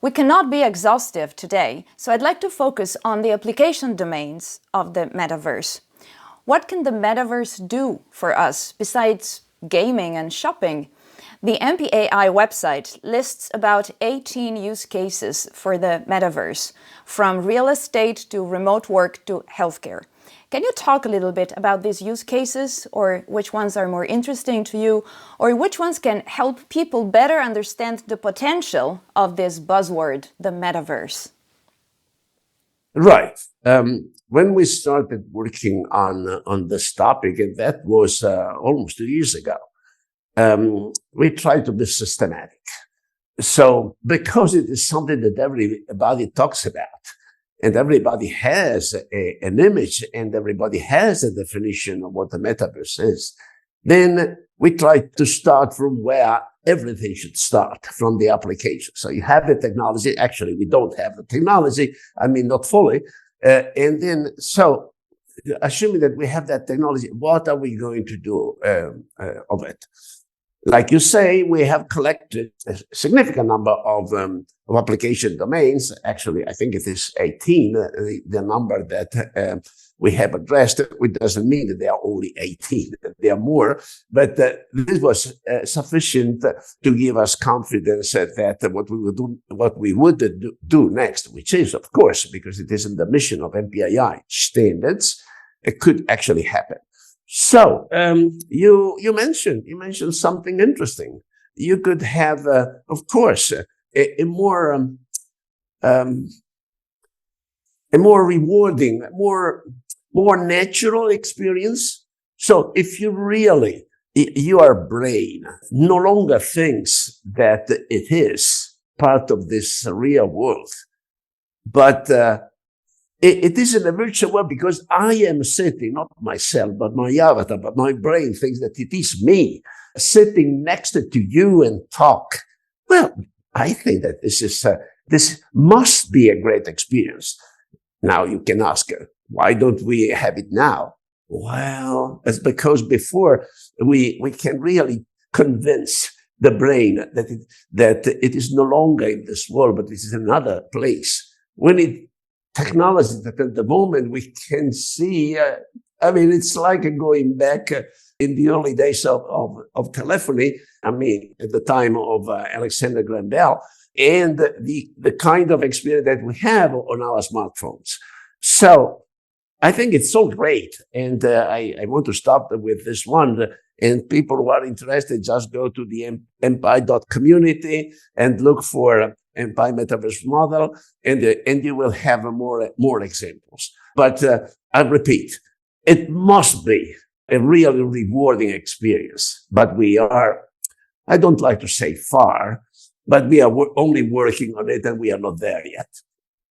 We cannot be exhaustive today, so I'd like to focus on the application domains of the metaverse. What can the metaverse do for us besides gaming and shopping? The MPAI website lists about 18 use cases for the metaverse, from real estate to remote work to healthcare. Can you talk a little bit about these use cases, or which ones are more interesting to you, or which ones can help people better understand the potential of this buzzword, the metaverse? Right. When we started working on this topic, and that was almost 2 years ago, we tried to be systematic. So because it is something that everybody talks about, and everybody has an image, and everybody has a definition of what the metaverse is, then we try to start from where everything should start, from the application. So you have the technology. Actually, we don't have the technology. I mean, not fully. And then, so assuming that we have that technology, what are we going to do of it? Like you say, we have collected a significant number of application domains. Actually, I think it is 18, the number that we have addressed, which doesn't mean that they are only 18. There are more, but this was sufficient to give us confidence that what we would do next, which is, of course, because it isn't the mission of MPAI standards, it could actually happen. So you mentioned something interesting. You could have, of course, a more rewarding, more natural experience. So if your brain no longer thinks that it is part of this real world, but it is in a virtual world, because I am sitting, not myself, but my avatar, but my brain thinks that it is me sitting next to you and talk. Well, I think that this must be a great experience. Now you can ask, why don't we have it now? Well, it's because before we can really convince the brain that it is no longer in this world, but it is another place. Technology that at the moment we can see, I mean, it's like going back in the early days of telephony, I mean, at the time of Alexander Graham Bell, and the kind of experience that we have on our smartphones. So I think it's so great. And I want to start with this one. And people who are interested, just go to the MPAI.community and look for MPAI Metaverse Model, and you will have more examples. But I repeat, it must be a really rewarding experience. But I don't like to say far, but we are only working on it, and we are not there yet.